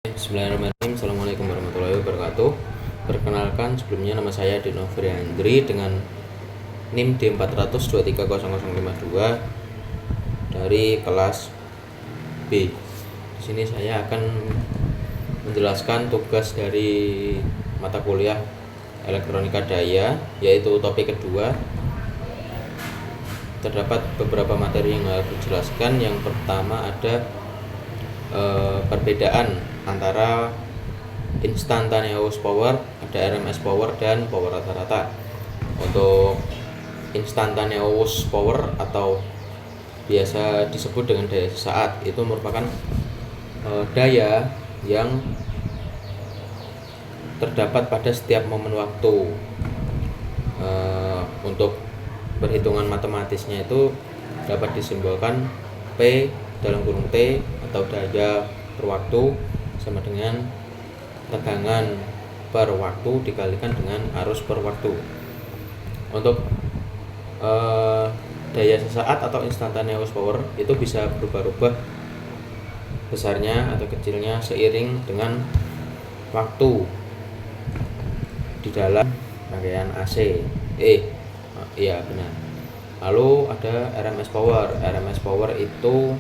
Bismillahirrahmanirrahim. Assalamualaikum warahmatullahi wabarakatuh. Perkenalkan, sebelumnya nama saya Dino Friandri dengan NIM D400230052 dari kelas B. Di sini saya akan menjelaskan tugas dari mata kuliah elektronika daya, yaitu topik kedua. Terdapat beberapa materi yang harus dijelaskan. Yang pertama ada perbedaan antara instantaneous power, ada RMS power dan power rata-rata. Untuk instantaneous power atau biasa disebut dengan daya sesaat, itu merupakan daya yang terdapat pada setiap momen waktu. Untuk perhitungan matematisnya itu dapat disimbolkan P dalam kurung T atau daya per waktu sama dengan tegangan per waktu dikalikan dengan arus per waktu. Untuk daya sesaat atau instantaneous power itu bisa berubah-ubah besarnya atau kecilnya seiring dengan waktu di dalam rangkaian AC. Iya benar. Lalu ada RMS power. RMS power itu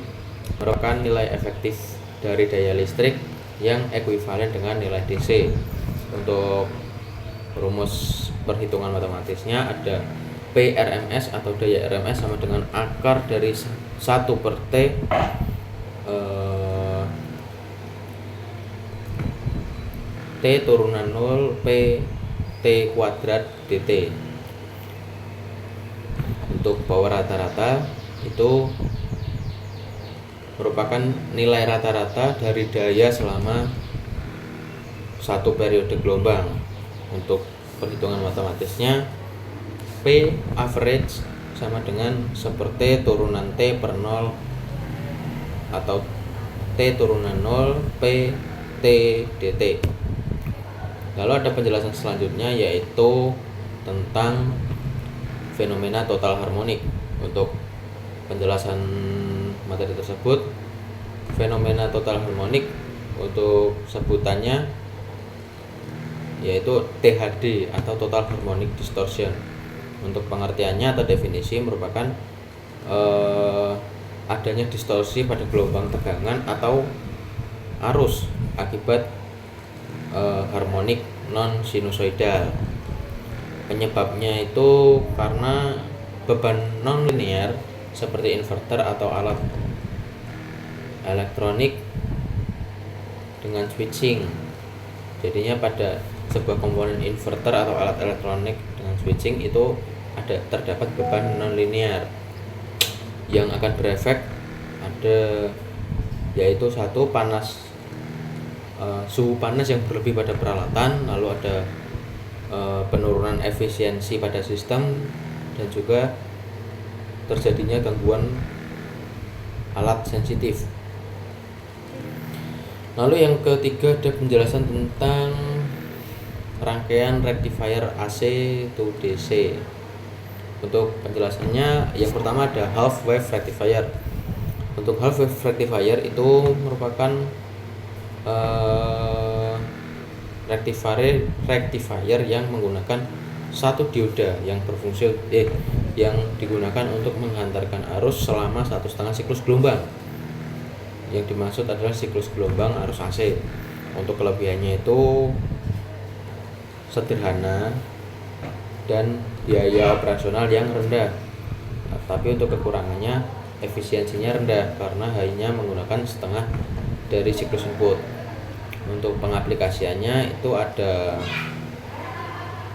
merupakan nilai efektif dari daya listrik yang ekuivalen dengan nilai DC. Untuk rumus perhitungan matematisnya ada PRMS atau daya RMS sama dengan akar dari 1 per T T turunan 0 P T kuadrat dt. Untuk power rata-rata itu merupakan nilai rata-rata dari daya selama satu periode gelombang. Untuk perhitungan matematisnya P average sama dengan seperti turunan T per 0 atau T turunan 0 P T dt. Lalu ada penjelasan selanjutnya yaitu tentang fenomena total harmonik. Untuk penjelasan materi tersebut, fenomena total harmonik untuk sebutannya yaitu THD atau total harmonic distortion. Untuk pengertiannya atau definisi merupakan adanya distorsi pada gelombang tegangan atau arus akibat harmonik non sinusoidal. Penyebabnya itu karena beban non linear seperti inverter atau alat elektronik dengan switching. Jadinya pada sebuah komponen inverter atau alat elektronik dengan switching itu terdapat beban non linear yang akan berefek ada yaitu satu, suhu panas yang berlebih pada peralatan, lalu ada penurunan efisiensi pada sistem, dan juga terjadinya gangguan alat sensitif. Lalu yang ketiga ada penjelasan tentang rangkaian rectifier AC to DC. Untuk penjelasannya yang pertama ada half wave rectifier. Untuk half wave rectifier itu merupakan rectifier yang menggunakan satu dioda yang berfungsi yang digunakan untuk menghantarkan arus selama 1,5 siklus gelombang. Yang dimaksud adalah siklus gelombang arus AC. Untuk kelebihannya itu sederhana dan biaya operasional yang rendah. Tapi untuk kekurangannya efisiensinya rendah karena hanya menggunakan setengah dari siklus input. Untuk pengaplikasiannya itu ada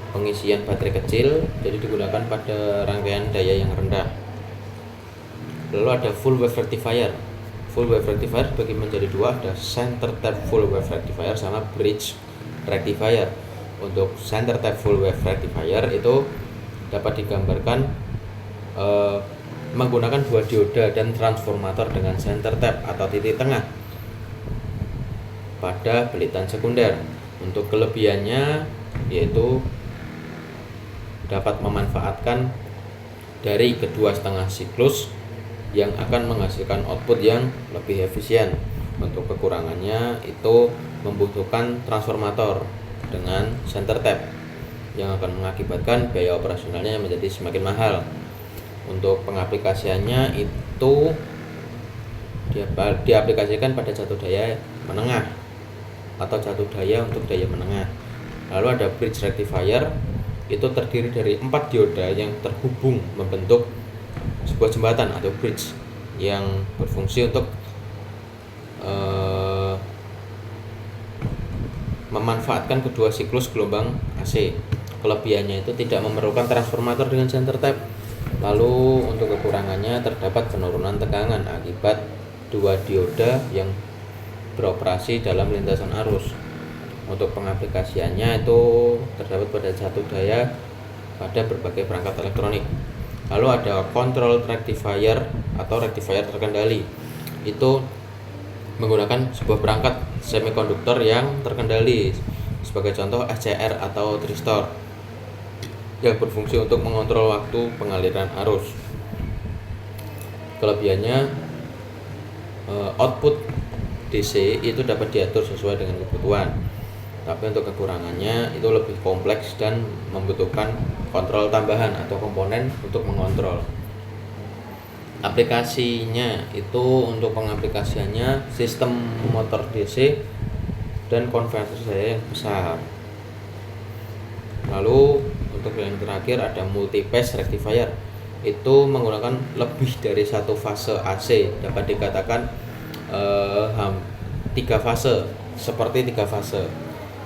pengisian baterai kecil, jadi digunakan pada rangkaian daya yang rendah. Lalu ada full wave rectifier. Full wave rectifier bagi menjadi dua, ada center tap full wave rectifier sama bridge rectifier. Untuk center tap full wave rectifier itu dapat digambarkan menggunakan dua dioda dan transformator dengan center tap atau titik tengah pada belitan sekunder. Untuk kelebihannya yaitu dapat memanfaatkan dari kedua setengah siklus yang akan menghasilkan output yang lebih efisien. Untuk kekurangannya itu membutuhkan transformator dengan center tap yang akan mengakibatkan biaya operasionalnya menjadi semakin mahal. Untuk pengaplikasiannya itu diaplikasikan pada jatuh daya menengah atau jatuh daya untuk daya menengah. Lalu ada bridge rectifier, itu terdiri dari 4 dioda yang terhubung membentuk sebuah jembatan atau bridge yang berfungsi untuk memanfaatkan kedua siklus gelombang AC. Kelebihannya itu tidak memerlukan transformator dengan center tap. Lalu untuk kekurangannya terdapat penurunan tegangan akibat dua dioda yang beroperasi dalam lintasan arus. Untuk pengaplikasiannya itu terdapat pada jatuh daya pada berbagai perangkat elektronik. Lalu ada control rectifier atau rectifier terkendali. Itu menggunakan sebuah perangkat semikonduktor yang terkendali, sebagai contoh SCR atau tristor, yang berfungsi untuk mengontrol waktu pengaliran arus. Kelebihannya, output DC itu dapat diatur sesuai dengan kebutuhan, tapi untuk kekurangannya itu lebih kompleks dan membutuhkan kontrol tambahan atau komponen untuk mengontrol. Aplikasinya itu, untuk pengaplikasiannya sistem motor DC dan konverter daya yang besar. Lalu untuk yang terakhir ada multi phase rectifier, itu menggunakan lebih dari satu fase AC, dapat dikatakan 3 fase, seperti 3 fase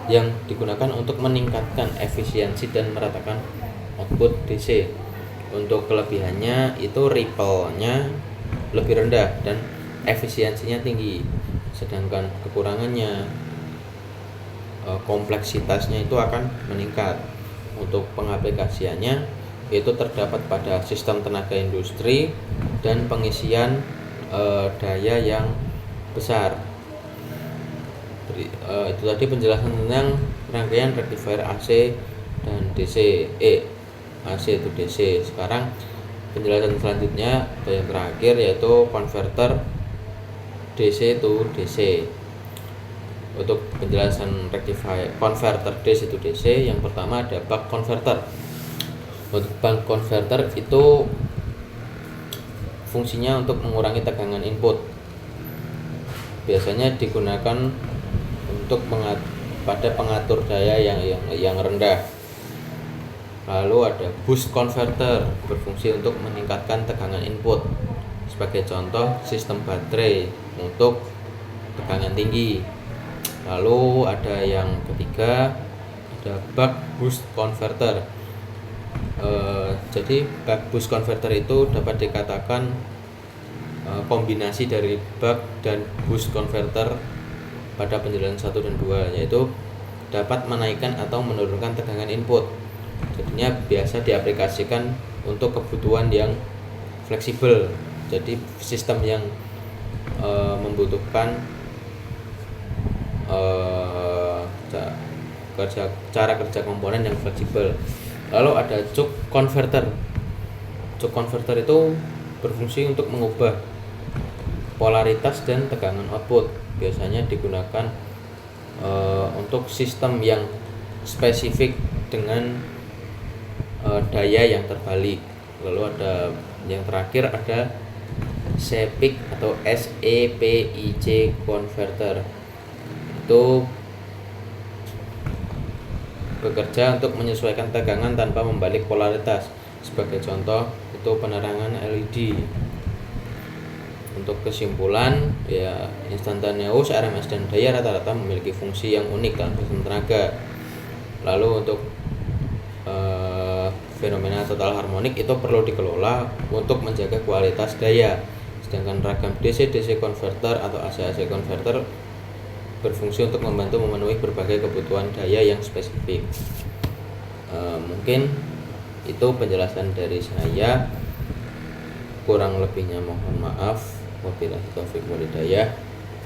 yang digunakan untuk meningkatkan efisiensi dan meratakan output DC. Untuk kelebihannya itu ripple-nya lebih rendah dan efisiensinya tinggi, sedangkan kekurangannya kompleksitasnya itu akan meningkat. Untuk pengaplikasiannya itu terdapat pada sistem tenaga industri dan pengisian daya yang besar. Itu tadi penjelasan tentang rangkaian rectifier AC dan DC. AC itu DC. Sekarang penjelasan selanjutnya atau yang terakhir yaitu converter DC to DC. Untuk penjelasan rectifier converter DC to DC, yang pertama ada buck converter. Untuk buck converter itu fungsinya untuk mengurangi tegangan input. Biasanya digunakan untuk pada pengatur daya yang rendah. Lalu ada boost converter, berfungsi untuk meningkatkan tegangan input. Sebagai contoh, sistem baterai untuk tegangan tinggi. Lalu ada yang ketiga, ada buck boost converter. Jadi buck boost converter itu dapat dikatakan kombinasi dari buck dan boost converter pada penjelasan 1 dan 2, yaitu dapat menaikkan atau menurunkan tegangan input. Jadinya biasa diaplikasikan untuk kebutuhan yang fleksibel. Jadi sistem yang membutuhkan cara kerja komponen yang fleksibel. Lalu ada choke converter. Choke converter itu berfungsi untuk mengubah polaritas dan tegangan output. Biasanya digunakan untuk sistem yang spesifik dengan daya yang terbalik. Lalu ada yang terakhir, ada SEPIC atau SEPIC converter. Itu bekerja untuk menyesuaikan tegangan tanpa membalik polaritas. Sebagai contoh itu penerangan LED. Untuk kesimpulan, ya, instantaneous, RMS dan daya rata-rata memiliki fungsi yang unik dalam sistem tenaga. Lalu untuk fenomena total harmonik itu perlu dikelola untuk menjaga kualitas daya. Sedangkan ragam DC-DC converter atau AC-AC converter berfungsi untuk membantu memenuhi berbagai kebutuhan daya yang spesifik. Mungkin itu penjelasan dari saya. Kurang lebihnya mohon maaf. Wabillahi taufiq wal hidayah.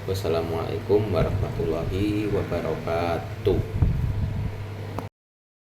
Wassalamualaikum warahmatullahi wabarakatuh.